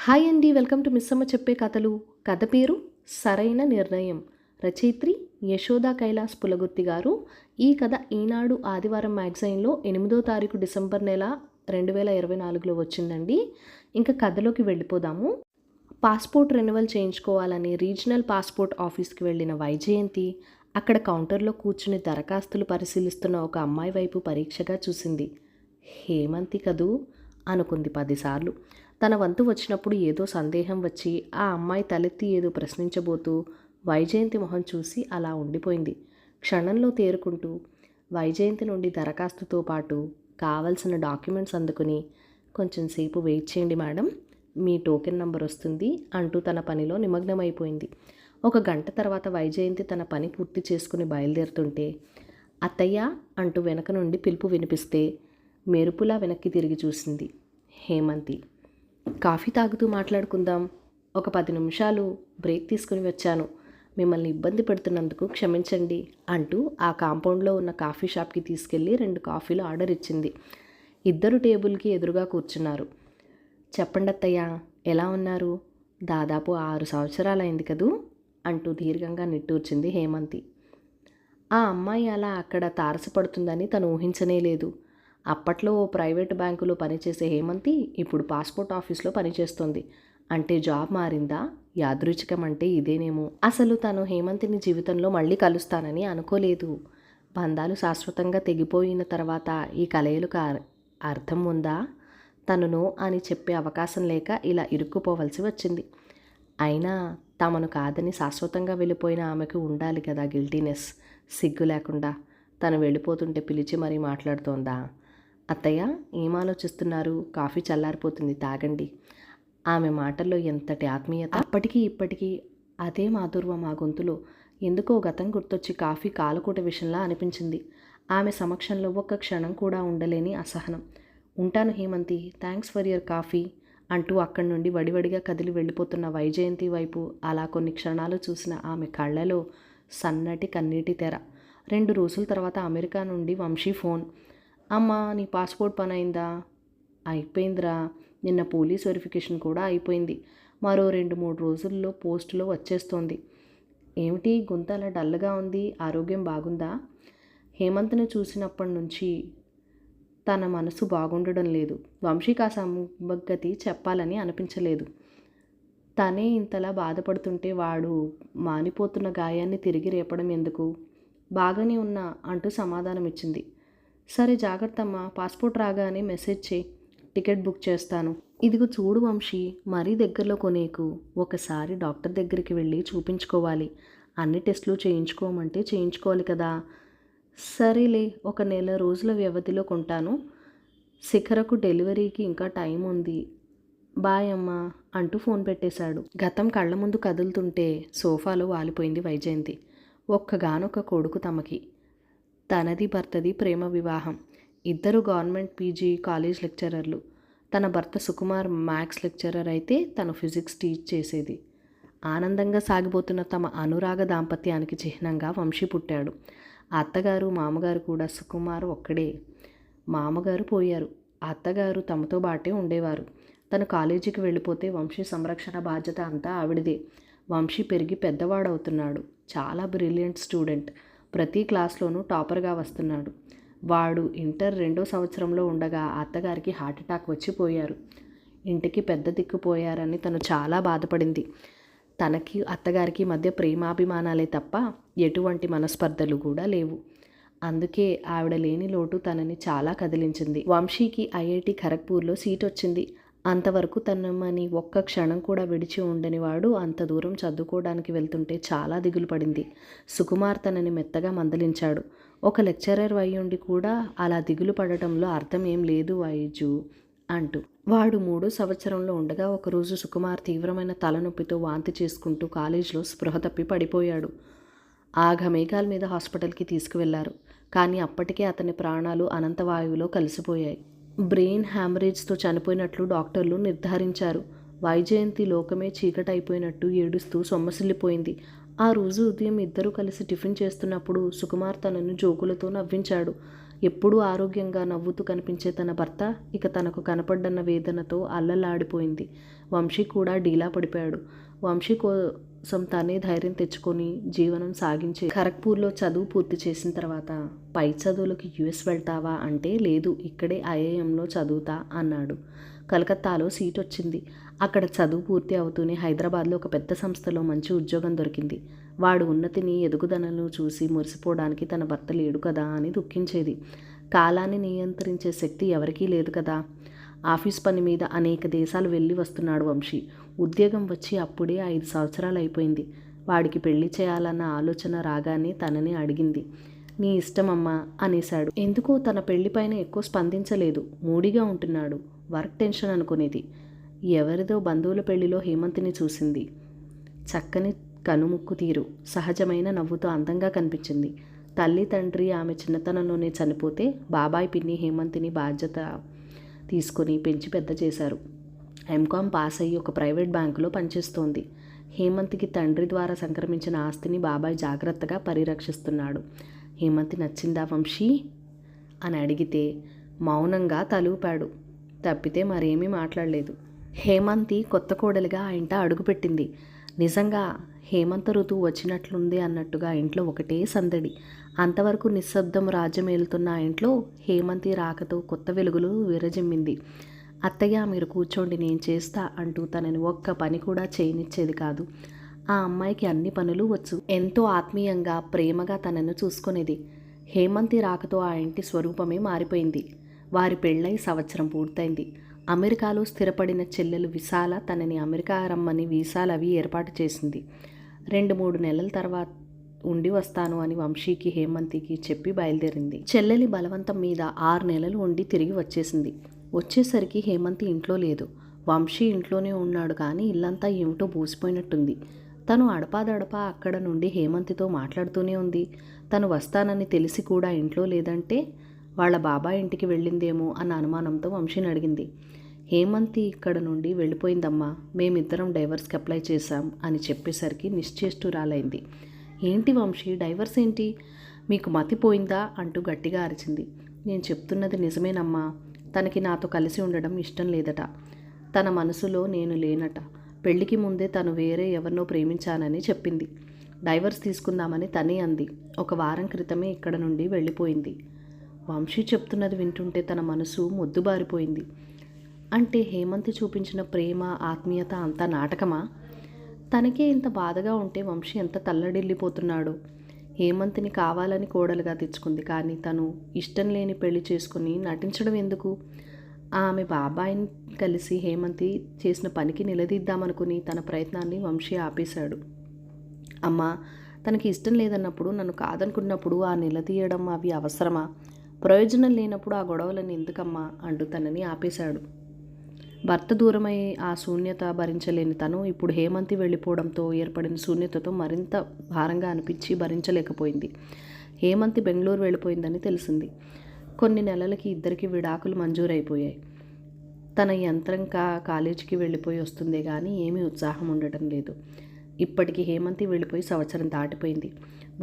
Hi అండి, welcome to Missamma చెప్పే కథలు. కథ పేరు సరైన నిర్ణయం. రచయిత్రి యశోదా కైలాస్ పులగుర్తి గారు. ఈ కథ ఈనాడు ఆదివారం మ్యాగజైన్లో 8వ తారీఖు డిసెంబర్ నెల 2024లో వచ్చిందండి. ఇంకా కథలోకి వెళ్ళిపోదాము. పాస్పోర్ట్ రెన్యువల్ చేయించుకోవాలని రీజనల్ పాస్పోర్ట్ ఆఫీస్కి వెళ్ళిన వైజయంతి అక్కడ కౌంటర్లో కూర్చుని దరఖాస్తులు పరిశీలిస్తున్న ఒక అమ్మాయి వైపు పరీక్షగా చూసింది. హేమంతి కదూ అనుకుంది 10 సార్లు. తన వంతు వచ్చినప్పుడు ఏదో సందేహం వచ్చి ఆ అమ్మాయి తలెత్తి ఏదో ప్రశ్నించబోతూ వైజయంతి మొహం చూసి అలా ఉండిపోయింది. క్షణంలో తేరుకుంటూ వైజయంతి నుండి దరఖాస్తుతో పాటు కావలసిన డాక్యుమెంట్స్ అందుకుని, కొంచెం సేపు వెయిట్ చేయండి మేడం, మీ టోకెన్ నంబర్ వస్తుంది అంటూ తన పనిలో నిమగ్నమైపోయింది. 1 గంట తర్వాత వైజయంతి తన పని పూర్తి చేసుకుని బయలుదేరుతుంటే అత్తయ్య అంటూ వెనక నుండి పిలుపు వినిపిస్తే మెరుపులా వెనక్కి తిరిగి చూసింది హేమంతి. కాఫీ తాగుతూ మాట్లాడుకుందాం, ఒక 10 నిమిషాలు బ్రేక్ తీసుకుని వచ్చాను, మిమ్మల్ని ఇబ్బంది పెడుతున్నందుకు క్షమించండి అంటూ ఆ కాంపౌండ్లో ఉన్న కాఫీ షాప్కి తీసుకెళ్ళి 2 కాఫీలు ఆర్డర్ ఇచ్చింది. ఇద్దరు టేబుల్కి ఎదురుగా కూర్చున్నారు. చెప్పండి అత్తయ్య, ఎలా ఉన్నారు? దాదాపు 6 సంవత్సరాలైంది కదూ అంటూ దీర్ఘంగా నిట్టూర్చింది హేమంతి. ఆ అమ్మాయి అలా అక్కడ తారసపడుతుందని తను ఊహించనే లేదు. అప్పట్లో ఓ ప్రైవేటు బ్యాంకులో పనిచేసే హేమంతి ఇప్పుడు పాస్పోర్ట్ ఆఫీస్లో పనిచేస్తోంది. అంటే జాబ్ మారిందా? యాదృచ్ఛికం అంటే ఇదేనేమో. అసలు తను హేమంతిని జీవితంలో మళ్ళీ కలుస్తానని అనుకోలేదు. బంధాలు శాశ్వతంగా తెగిపోయిన తర్వాత ఈ కలయిలకు అర్థం ఉందా? తను నో అని చెప్పే అవకాశం లేక ఇలా ఇరుక్కుపోవలసి వచ్చింది. అయినా తమను కాదని శాశ్వతంగా వెళ్ళిపోయిన ఆమెకు ఉండాలి కదా గిల్టీనెస్, సిగ్గు లేకుండా. తను వెళ్ళిపోతుంటే పిలిచి మరీ మాట్లాడుతోందా? అత్తయ్య, ఏం ఆలోచిస్తున్నారు? కాఫీ చల్లారిపోతుంది, తాగండి. ఆమె మాటల్లో ఎంతటి ఆత్మీయత! అప్పటికీ ఇప్పటికీ అదే మాధుర్వం ఆ గొంతులో. ఎందుకో గతం గుర్తొచ్చి కాఫీ కాలకూట విషయంలా అనిపించింది. ఆమె సమక్షంలో ఒక్క క్షణం కూడా ఉండలేని అసహనం. ఉంటాను Hemanthi, thanks for your coffee అంటూ అక్కడి నుండి వడివడిగా కదిలి వెళ్ళిపోతున్న వైజయంతి వైపు అలా కొన్ని క్షణాలు చూసిన ఆమె కళ్ళలో సన్నటి కన్నీటి తెర. 2 రోజుల తర్వాత అమెరికా నుండి వంశీ ఫోన్. అమ్మా, నీ పాస్పోర్ట్ పని అయిందా? అయిపోయిందిరా, నిన్న పోలీస్ వెరిఫికేషన్ కూడా అయిపోయింది. మరో 2-3 రోజుల్లో పోస్టులో వచ్చేస్తోంది. ఏమిటి గొంతు అలా డల్గా ఉంది? ఆరోగ్యం బాగుందా? హేమంత్ని చూసినప్పటి నుంచి తన మనసు బాగుండడం లేదు. వంశీకి ఆ సంగతి చెప్పాలని అనిపించలేదు. తనే ఇంతలా బాధపడుతుంటే వాడు మానిపోతున్న గాయాన్ని తిరిగి రేపడం ఎందుకు? బాగానే ఉన్నా అంటూ సమాధానం ఇచ్చింది. సరే జాగ్రత్తమ్మా, పాస్పోర్ట్ రాగానే మెసేజ్ చేయి, టికెట్ బుక్ చేస్తాను. ఇదిగో చూడు వంశీ, మరీ దగ్గరలో కొనేకు. ఒకసారి డాక్టర్ దగ్గరికి వెళ్ళి చూపించుకోవాలి. అన్ని టెస్టులు చేయించుకోమంటే చేయించుకోవాలి కదా. సరేలే, 1 నెల రోజుల వ్యవధిలో కొంటాను. శిఖరకు డెలివరీకి ఇంకా టైం ఉంది. బాయ్ అమ్మా అంటూ ఫోన్ పెట్టేశాడు. గతం కళ్ళ ముందు కదులుతుంటే సోఫాలో వాలిపోయింది వైజయంతి. ఒక్కగానొక్క కొడుకు తమకి. తనది భర్తది ప్రేమ వివాహం. ఇద్దరు గవర్నమెంట్ పీజీ కాలేజ్ లెక్చరర్లు. తన భర్త సుకుమార్ మ్యాథ్స్ లెక్చరర్ అయితే తను ఫిజిక్స్ టీచ్ చేసేది. ఆనందంగా సాగిపోతున్న తమ అనురాగ దాంపత్యానికి చిహ్నంగా వంశీ పుట్టాడు. అత్తగారు మామగారు కూడా సుకుమార్ ఒక్కడే. మామగారు పోయారు, అత్తగారు తమతో బాటే ఉండేవారు. తను కాలేజీకి వెళ్ళిపోతే వంశీ సంరక్షణ బాధ్యత అంతా ఆవిడదే. వంశీ పెరిగి పెద్దవాడవుతున్నాడు. చాలా బ్రిలియంట్ స్టూడెంట్. ప్రతి క్లాస్లోనూ టాపర్గా వస్తున్నాడు. వాడు ఇంటర్ 2వ సంవత్సరంలో ఉండగా అత్తగారికి హార్ట్అటాక్ వచ్చి పోయారు. ఇంటికి పెద్ద దిక్కుపోయారని తను చాలా బాధపడింది. తనకి అత్తగారికి మధ్య ప్రేమాభిమానాలే తప్ప ఎటువంటి మనస్పర్ధలు కూడా లేవు. అందుకే ఆవిడ లేని లోటు తనని చాలా కదిలించింది. వంశీకి ఐఐటి ఖరగ్పూర్లో సీట్ వచ్చింది. అంతవరకు తనమని ఒక్క క్షణం కూడా విడిచి ఉండని వాడు అంత దూరం చదువుకోవడానికి వెళ్తుంటే చాలా దిగులు పడింది. సుకుమార్ తనని మెత్తగా మందలించాడు. ఒక లెక్చరర్ అయ్యుండి కూడా అలా దిగులు పడటంలో అర్థం ఏం లేదు వైజు అంటూ. వాడు 3వ సంవత్సరంలో ఉండగా ఒకరోజు సుకుమార్ తీవ్రమైన తలనొప్పితో వాంతి చేసుకుంటూ కాలేజీలో స్పృహ తప్పి పడిపోయాడు. ఆఘమేఘాల మీద హాస్పిటల్కి తీసుకువెళ్లారు. కానీ అప్పటికే అతని ప్రాణాలు అనంతవాయువులో కలిసిపోయాయి. బ్రెయిన్ హ్యామరేజ్తో చనిపోయినట్లు డాక్టర్లు నిర్ధారించారు. వైజయంతి లోకమే చీకటైపోయినట్టు ఏడుస్తూ సొమ్మసిల్లిపోయింది. ఆ రోజు ఉదయం ఇద్దరూ కలిసి టిఫిన్ చేస్తున్నప్పుడు సుకుమార్ తనను జోకులతో నవ్వించాడు. ఎప్పుడూ ఆరోగ్యంగా నవ్వుతూ కనిపించే తన భర్త ఇక తనకు కనపడ్డన్న వేదనతో అల్లలాడిపోయింది. వంశీ కూడా డీలా పడిపోయాడు. వంశీ కోసం తనే ధైర్యం తెచ్చుకొని జీవనం సాగించే. ఖరగ్పూర్లో చదువు పూర్తి చేసిన తర్వాత పై చదువులకు యుఎస్ వెళ్తావా అంటే లేదు, ఇక్కడే ఐఐఎంలో చదువుతా అన్నాడు. కలకత్తాలో సీట్ వచ్చింది. అక్కడ చదువు పూర్తి అవుతూనే హైదరాబాద్లో ఒక పెద్ద సంస్థలో మంచి ఉద్యోగం దొరికింది. వాడు ఉన్నతిని ఎదుగుదలను చూసి మురిసిపోవడానికి తన భర్త లేడు కదా అని దుఃఖించేది. కాలాన్ని నియంత్రించే శక్తి ఎవరికీ లేదు కదా. ఆఫీస్ పని మీద అనేక దేశాలు వెళ్ళి వస్తున్నాడు వంశీ. ఉద్యోగం వచ్చి అప్పుడే 5 సంవత్సరాలు అయిపోయింది. వాడికి పెళ్లి చేయాలన్న ఆలోచన రాగానే తనని అడిగింది. నీ ఇష్టమమ్మా అనేశాడు. ఎందుకో తన పెళ్లిపైన ఎక్కువ స్పందించలేదు. మూడీగా ఉంటున్నాడు. వర్క్ టెన్షన్ అనుకునేది. ఎవరిదో బంధువుల పెళ్లిలో హేమంత్ని చూసింది. చక్కని కనుముక్కు తీరు, సహజమైన నవ్వుతో అందంగా కనిపించింది. తల్లి తండ్రి ఆమె చిన్నతనంలోనే చనిపోతే బాబాయ్ పిన్ని హేమంత్ని బాధ్యత తీసుకొని పెంచి పెద్ద చేశారు. ఎంకామ్ పాస్ అయ్యి ఒక ప్రైవేట్ బ్యాంకులో పనిచేస్తోంది. హేమంత్కి తండ్రి ద్వారా సంక్రమించిన ఆస్తిని బాబాయ్ జాగ్రత్తగా పరిరక్షిస్తున్నాడు. హేమంత్ నచ్చిందా వంశీ అని అడిగితే మౌనంగా తలూపాడు. తప్పితే మరేమీ మాట్లాడలేదు. హేమంతి కొత్త కోడలిగా ఆ ఇంట అడుగుపెట్టింది. నిజంగా హేమంత ఋతువు వచ్చినట్లుంది అన్నట్టుగా ఇంట్లో ఒకటే సందడి. అంతవరకు నిశ్శబ్దం రాజ్యమేలుతున్న ఆ ఇంట్లో హేమంతి రాకతో కొత్త వెలుగులు విరజిమ్మింది. అత్తయ్య మీరు కూర్చోండి నేను చేస్తా అంటూ తనని ఒక్క పని కూడా చేయనిచ్చేది కాదు. ఆ అమ్మాయికి అన్ని పనులు వచ్చు. ఎంతో ఆత్మీయంగా ప్రేమగా తనను చూసుకునేది. హేమంతి రాకతో ఆ ఇంటి స్వరూపమే మారిపోయింది. వారి పెళ్ళై సంవత్సరం పూర్తయింది. అమెరికాలో స్థిరపడిన చెల్లెలు విశాల తనని అమెరికా రమ్మని వీసాలవి ఏర్పాటు చేసింది. 2-3 నెలల తర్వాత ఉండి వస్తాను అని వంశీకి హేమంతికి చెప్పి బయలుదేరింది. చెల్లెలి బలవంతం మీద 6 నెలలు ఉండి తిరిగి వచ్చేసింది. వచ్చేసరికి హేమంతి ఇంట్లో లేదు. వంశీ ఇంట్లోనే ఉన్నాడు కానీ ఇల్లంతా ఏమిటో బూసిపోయినట్టుంది. తను అడపాదడపా అక్కడ నుండి హేమంతితో మాట్లాడుతూనే ఉంది. తను వస్తానని తెలిసి కూడా ఇంట్లో లేదంటే వాళ్ళ బాబాయ్ ఇంటికి వెళ్ళిందేమో అన్న అనుమానంతో వంశీని అడిగింది. హేమంతి ఇక్కడ నుండి వెళ్ళిపోయిందమ్మా, మేమిద్దరం డైవర్స్కి అప్లై చేశాం అని చెప్పేసరికి నిశ్చేష్టురాలైంది. ఏంటి వంశీ డైవర్స్ ఏంటి, మీకు మతిపోయిందా అంటూ గట్టిగా అరిచింది. నేను చెప్తున్నది నిజమేనమ్మా, తనకి నాతో కలిసి ఉండడం ఇష్టం లేదట. తన మనసులో నేను లేనట. పెళ్లికి ముందే తను వేరే ఎవరినో ప్రేమించానని చెప్పింది. డైవర్స్ తీసుకుందామని తనే అంది. 1 వారం క్రితమే ఇక్కడ నుండి వెళ్ళిపోయింది. వంశీ చెప్తున్నది వింటుంటే తన మనసు మొద్దుబారిపోయింది. అంటే హేమంతి చూపించిన ప్రేమ ఆత్మీయత అంతా నాటకమా? తనకే ఇంత బాధగా ఉంటే వంశీ ఎంత తల్లడిల్లిపోతున్నాడు. హేమంతిని కావాలని కోడలుగా తెచ్చుకుంది కానీ తను ఇష్టం లేని పెళ్లి చేసుకుని నటించడం ఎందుకు? ఆమె బాబాయిని కలిసి హేమంతి చేసిన పనికి నిలదీద్దామనుకుని తన ప్రయత్నాన్ని వంశీ ఆపేశాడు. అమ్మా, తనకి ఇష్టం లేదన్నప్పుడు, నన్ను కాదనుకున్నప్పుడు ఆ నిలదీయడం అవి అవసరమా? ప్రయోజనం లేనప్పుడు ఆ గొడవలను ఎందుకమ్మా అంటూ తనని ఆపేశాడు. భర్త దూరమై ఆ శూన్యత భరించలేని తను ఇప్పుడు హేమంతి వెళ్ళిపోవడంతో ఏర్పడిన శూన్యతతో మరింత భారంగా అనిపించి భరించలేకపోయింది. హేమంతి బెంగళూరు వెళ్ళిపోయిందని తెలిసింది. కొన్ని నెలలకి ఇద్దరికి విడాకులు మంజూరైపోయాయి. తన యంత్రంగా కాలేజీకి వెళ్ళిపోయి వస్తుందే కానీ ఏమీ ఉత్సాహం ఉండటం లేదు. ఇప్పటికి హేమంతి వెళ్ళిపోయి సంవత్సరం దాటిపోయింది.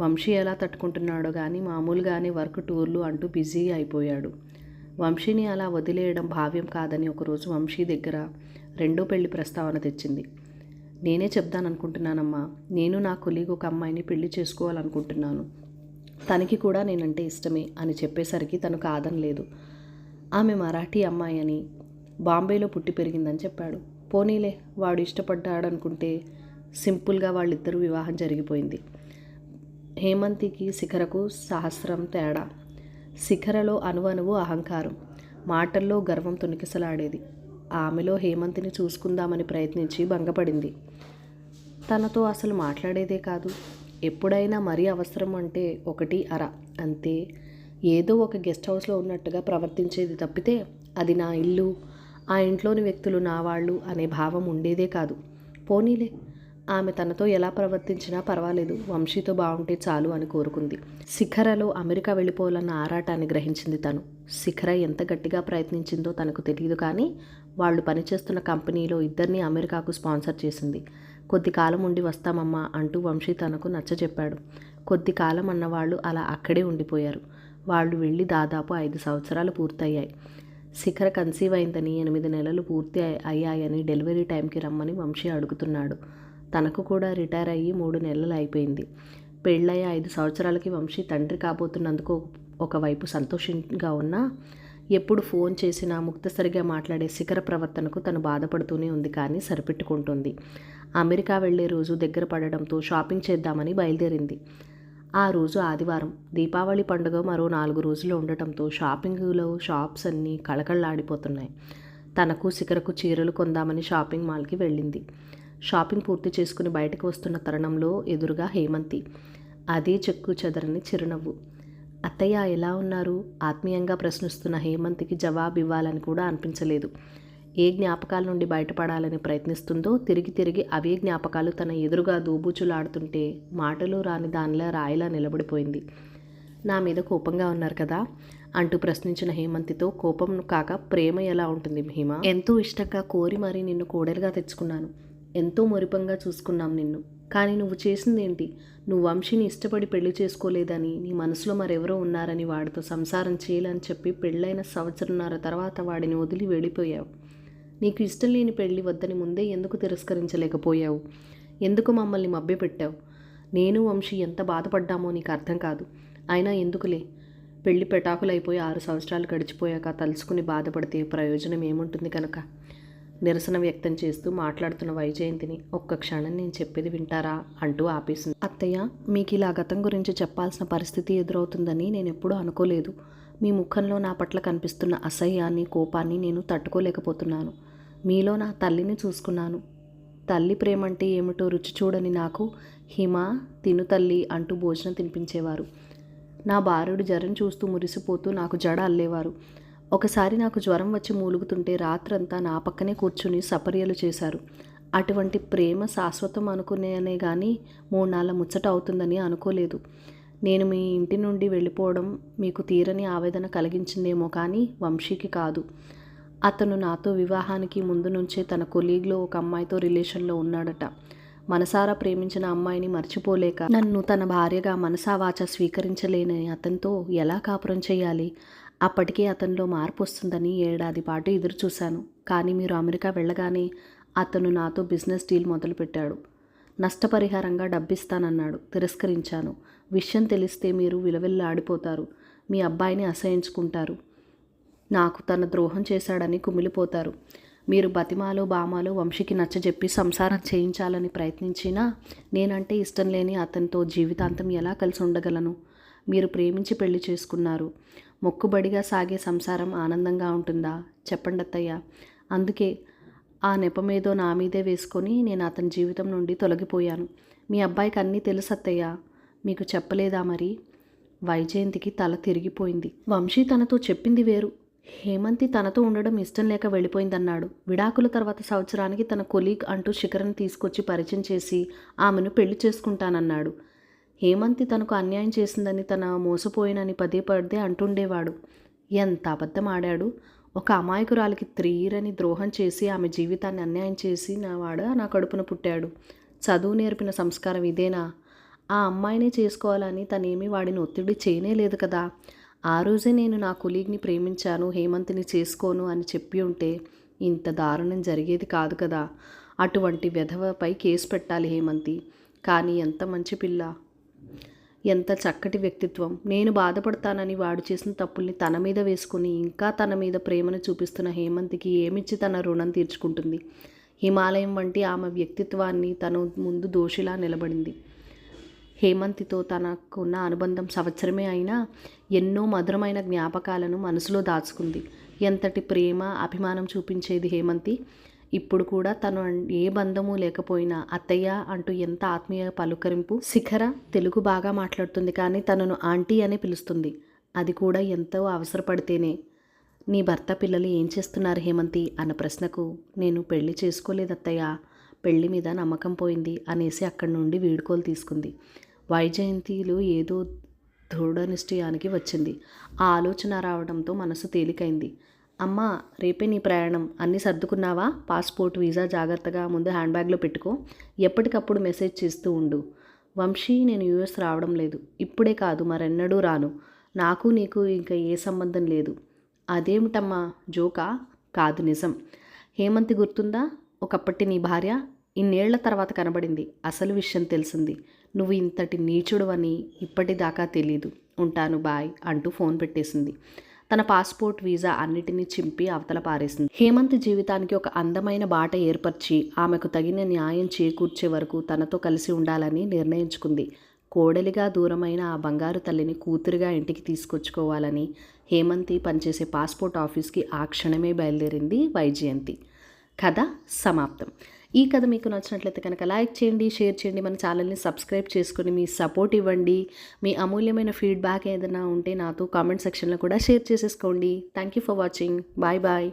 వంశీ ఎలా తట్టుకుంటున్నాడో కానీ మామూలుగానే వర్క్ టూర్లు అంటూ బిజీ అయిపోయాడు. వంశీని అలా వదిలేయడం భావ్యం కాదని ఒకరోజు వంశీ దగ్గర 2వ పెళ్లి ప్రస్తావన తెచ్చింది. నేనే చెప్దాననుకుంటున్నానమ్మా, నేను నా కొలీగ్ ఒక అమ్మాయిని పెళ్లి చేసుకోవాలనుకుంటున్నాను. తనకి కూడా నేనంటే ఇష్టమే అని చెప్పేసరికి తను కాదనలేదు. ఆమె మరాఠీ అమ్మాయి అని, బాంబేలో పుట్టి పెరిగిందని చెప్పాడు. పోనీలే, వాడు ఇష్టపడ్డాడనుకుంటే సింపుల్గా వాళ్ళిద్దరూ వివాహం జరిగిపోయింది. హేమంతికి శిఖరకు సహస్రం తేడా. శిఖరలో అణువణువు అహంకారం, మాటల్లో గర్వం తొణికిసలాడేది. ఆమెలో హేమంతిని చూసుకుందామని ప్రయత్నించి భంగపడింది. తనతో అసలు మాట్లాడేదే కాదు. ఎప్పుడైనా మరీ అవసరం అంటే 1 అంతే. ఏదో ఒక గెస్ట్ హౌస్లో ఉన్నట్టుగా ప్రవర్తించేది తప్పితే అది నా ఇల్లు, ఆ ఇంట్లోని వ్యక్తులు నా వాళ్ళు అనే భావం ఉండేదే కాదు. పోనీలే, ఆమె తనతో ఎలా ప్రవర్తించినా పర్వాలేదు, వంశీతో బాగుంటే చాలు అని కోరుకుంది. శిఖరలో అమెరికా వెళ్ళిపోవాలన్న ఆరాటాన్ని గ్రహించింది తను. శిఖర ఎంత గట్టిగా ప్రయత్నించిందో తనకు తెలియదు కానీ వాళ్ళు పనిచేస్తున్న కంపెనీలో ఇద్దరిని అమెరికాకు స్పాన్సర్ చేసింది. కొద్ది కాలం ఉండి వస్తామమ్మా అంటూ వంశీ తనకు నచ్చజెప్పాడు. కొద్ది కాలం అన్నవాళ్ళు అలా అక్కడే ఉండిపోయారు. వాళ్ళు వెళ్ళి దాదాపు 5 సంవత్సరాలు పూర్తయ్యాయి. శిఖర కన్సీవ్ అయిందని 8 నెలలు పూర్తి అయ్యాయని డెలివరీ టైంకి రమ్మని వంశీ అడుగుతున్నాడు. తనకు కూడా రిటైర్ అయ్యి 3 నెలలు అయిపోయింది. పెళ్ళయ్య 5 సంవత్సరాలకి వంశీ తండ్రి కాబోతున్నందుకు ఒకవైపు సంతోషంగా ఉన్నా, ఎప్పుడు ఫోన్ చేసినా ముక్తసరిగా మాట్లాడే శిఖర ప్రవర్తనకు తను బాధపడుతూనే ఉంది. కానీ సరిపెట్టుకుంటుంది. అమెరికా వెళ్లే రోజు దగ్గర పడడంతో షాపింగ్ చేద్దామని బయలుదేరింది. ఆ రోజు ఆదివారం. దీపావళి పండుగ మరో 4 రోజులు ఉండటంతో షాపింగ్లో షాప్స్ అన్నీ కళకళలాడిపోతున్నాయి. తనకు శిఖరకు చీరలు కొందామని షాపింగ్ మాల్కి వెళ్ళింది. షాపింగ్ పూర్తి చేసుకుని బయటకు వస్తున్న తరుణంలో ఎదురుగా హేమంతి. అదే చెక్కు చెదరని చిరునవ్వు. అత్తయ్య ఎలా ఉన్నారు? ఆత్మీయంగా ప్రశ్నిస్తున్న హేమంతికి జవాబు ఇవ్వాలని కూడా అనిపించలేదు. ఏ జ్ఞాపకాల నుండి బయటపడాలని ప్రయత్నిస్తుందో తిరిగి తిరిగి అవే జ్ఞాపకాలు తన ఎదురుగా దూబూచులాడుతుంటే మాటలు రాని దానిలా రాయిలా నిలబడిపోయింది. నా మీద కోపంగా ఉన్నారు కదా అంటూ ప్రశ్నించిన హేమంతితో, కోపం కాక ప్రేమ ఎలా ఉంటుంది హేమ? ఎంతో ఇష్టంగా కోరి మరీ నిన్ను కోడలుగా తెచ్చుకున్నాను. ఎంతో మురిపంగా చూసుకున్నాం నిన్ను. కానీ నువ్వు చేసిందేంటి? నువ్వు వంశీని ఇష్టపడి పెళ్లి చేసుకోలేదని, నీ మనసులో మరెవరో ఉన్నారని, వాడితో సంసారం చేయాలని చెప్పి పెళ్ళైన 1.5 సంవత్సరం తర్వాత వాడిని వదిలి వెళ్ళిపోయావు. నీకు ఇష్టం లేని పెళ్ళి వద్దని ముందే ఎందుకు తిరస్కరించలేకపోయావు? ఎందుకు మమ్మల్ని మభ్యపెట్టావు? నేను వంశీ ఎంత బాధపడ్డామో నీకు అర్థం కాదు. అయినా ఎందుకులే, పెళ్లి పెటాకులైపోయి 6 సంవత్సరాలు గడిచిపోయాక తలుచుకుని బాధపడితే ప్రయోజనం ఏముంటుంది కనుక? నిరసన వ్యక్తం చేస్తూ మాట్లాడుతున్న వైజయంతిని, ఒక్క క్షణం నేను చెప్పేది వింటారా అంటూ ఆపేసింది. అత్తయ్య, మీకు ఇలా గతం గురించి చెప్పాల్సిన పరిస్థితి ఎదురవుతుందని నేను ఎప్పుడూ అనుకోలేదు. మీ ముఖంలో నా పట్ల కనిపిస్తున్న అసహ్యాన్ని, కోపాన్ని నేను తట్టుకోలేకపోతున్నాను. మీలో నా తల్లిని చూసుకున్నాను. తల్లి ప్రేమంటే ఏమిటో రుచి చూడని నాకు హిమ, తిను తల్లి అంటూ భోజనం తినిపించేవారు. నా భార్యుడు జ్వరం చూస్తూ మురిసిపోతూ నాకు జడ అల్లేవారు. ఒకసారి నాకు జ్వరం వచ్చి మూలుగుతుంటే రాత్రంతా నా పక్కనే కూర్చుని సపర్యలు చేశారు. అటువంటి ప్రేమ శాశ్వతం అనుకునేనే కానీ 3 నాళ్ళ ముచ్చట అవుతుందని అనుకోలేదు. నేను మీ ఇంటి నుండి వెళ్ళిపోవడం మీకు తీరని ఆవేదన కలిగించిందేమో కానీ వంశీకి కాదు. అతను నాతో వివాహానికి ముందు నుంచే తన కొలీగ్లో ఒక అమ్మాయితో రిలేషన్లో ఉన్నాడట. మనసారా ప్రేమించిన అమ్మాయిని మర్చిపోలేక నన్ను తన భార్యగా మనసావాచ స్వీకరించలేని అతనితో ఎలా కాపురం చేయాలి? అప్పటికే అతనిలో మార్పు వస్తుందని 7 ఏడాది పాటు ఎదురు చూశాను. కానీ మీరు అమెరికా వెళ్ళగానే అతను నాతో బిజినెస్ డీల్ మొదలుపెట్టాడు. నష్టపరిహారంగా డబ్బిస్తానన్నాడు. తిరస్కరించాను. విషయం తెలిస్తే మీరు విలవిల్లాడిపోతారు. మీ అబ్బాయిని అసహించుకుంటారు. నాకు తన ద్రోహం చేశాడని కుమిలిపోతారు. మీరు బతిమాలో బామాలో వంశీకి నచ్చజెప్పి సంసారం చేయించాలని ప్రయత్నించినా నేనంటే ఇష్టం లేని అతనితో జీవితాంతం ఎలా కలిసి ఉండగలను? మీరు ప్రేమించి పెళ్లి చేసుకున్నారు. మొక్కుబడిగా సాగే సంసారం ఆనందంగా ఉంటుందా? చెప్పండి అత్తయ్య. అందుకే ఆ నెపమేదో నా మీదే వేసుకొని నేను అతని జీవితం నుండి తొలగిపోయాను. మీ అబ్బాయికి అన్నీ తెలుసు అత్తయ్య. మీకు చెప్పలేదా మరి? వైజయంతికి తల తిరిగిపోయింది. వంశీ తనతో చెప్పింది వేరు. హేమంతి తనతో ఉండడం ఇష్టం లేక వెళ్ళిపోయిందన్నాడు. విడాకుల తర్వాత సంవత్సరానికి తన కొలీగ్ అంటూ శిఖరను తీసుకొచ్చి పరిచయం చేసి ఆమెను పెళ్లి చేసుకుంటానన్నాడు. హేమంతి తనకు అన్యాయం చేసిందని, తన మోసపోయినని పదే పదే అంటుండేవాడు. ఎంత అబద్ధం ఆడాడు. ఒక అమాయకురాలికి తీరని ద్రోహం చేసి ఆమె జీవితాన్ని అన్యాయం చేసి నా కడుపున పుట్టాడు. చదువు నేర్పిన సంస్కారం ఇదేనా? ఆ అమ్మాయినే చేసుకోవాలని తనేమీ వాడిని ఒత్తిడి చేయనే లేదు కదా. ఆ రోజే నేను నా కొలీగ్ని ప్రేమించాను, హేమంతిని చేసుకోను అని చెప్పి ఉంటే ఇంత దారుణం జరిగేది కాదు కదా. అటువంటి వెధవపై కేసు పెట్టాలి హేమంతి. కానీ ఎంత మంచి పిల్ల, ఎంత చక్కటి వ్యక్తిత్వం. నేను బాధపడతానని వాడు చేసిన తప్పుల్ని తన మీద వేసుకుని ఇంకా తన మీద ప్రేమను చూపిస్తున్న హేమంతికి ఏమిచ్చి తన రుణం తీర్చుకుంటుంది? హిమాలయం వంటి ఆమె వ్యక్తిత్వాన్ని తను ముందు దోషిలా నిలబడింది. హేమంతితో తనకున్న అనుబంధం సంవత్సరమే అయినా ఎన్నో మధురమైన జ్ఞాపకాలను మనసులో దాచుకుంది. ఎంతటి ప్రేమ, అభిమానం చూపించేది హేమంతి. ఇప్పుడు కూడా తను ఏ బంధము లేకపోయినా అత్తయ్య అంటూ ఎంత ఆత్మీయ పలుకరింపు. శిఖర తెలుగు బాగా మాట్లాడుతుంది కానీ తనను ఆంటీ అనే పిలుస్తుంది. అది కూడా ఎంతో అవసరపడితేనే. నీ భర్త పిల్లలు ఏం చేస్తున్నారు హేమంతి అన్న ప్రశ్నకు నేను పెళ్లి చేసుకోలేదు అత్తయ్య, పెళ్లి మీద నమ్మకం పోయింది అనేసి అక్కడి నుండి వీడుకోలు తీసుకుంది. వైజయంతిలో ఏదో దృఢ నిశ్చయానికి వచ్చింది. ఆ ఆలోచన రావడంతో మనసు తేలికైంది. అమ్మా, రేపే నీ ప్రయాణం. అన్నీ సర్దుకున్నావా? పాస్పోర్ట్, వీసా జాగ్రత్తగా ముందు హ్యాండ్ బ్యాగ్లో పెట్టుకో. ఎప్పటికప్పుడు మెసేజ్ చేస్తూ ఉండు. వంశీ, నేను యూఎస్ రావడం లేదు. ఇప్పుడే కాదు, మరెన్నడూ రాను. నాకు నీకు ఇంకా ఏ సంబంధం లేదు. అదేమిటమ్మా, జోకా? కాదు, నిజం. హేమంతి గుర్తుందా? ఒకప్పటి నీ భార్య. ఇన్నేళ్ల తర్వాత కనబడింది. అసలు విషయం తెలిసింది. నువ్వు ఇంతటి నీచుడువని ఇప్పటిదాకా తెలీదు. ఉంటాను, బాయ్ అంటూ ఫోన్ పెట్టేసింది. తన పాస్పోర్ట్, వీసా అన్నిటినీ చింపి అవతల పారేసింది. హేమంత్ జీవితానికి ఒక అందమైన బాట ఏర్పరిచి ఆమెకు తగిన న్యాయం చేకూర్చే వరకు తనతో కలిసి ఉండాలని నిర్ణయించుకుంది. కోడలిగా దూరమైన ఆ బంగారు తల్లిని కూతురిగా ఇంటికి తీసుకొచ్చుకోవాలని హేమంతి పనిచేసే పాస్పోర్ట్ ఆఫీస్కి ఆ క్షణమే బయలుదేరింది వైజయంతి. కథ సమాప్తం. ఈ కథ మీకు నచ్చినట్లయితే కనుక లైక్ చేయండి, షేర్ చేయండి, మన ఛానల్ని సబ్స్క్రైబ్ చేసుకొని మీ సపోర్ట్ ఇవ్వండి. మీ అమూల్యమైన ఫీడ్బ్యాక్ ఏదైనా ఉంటే నాతో కామెంట్ సెక్షన్లో కూడా షేర్ చేసేసుకోండి. Thank you for watching. Bye bye.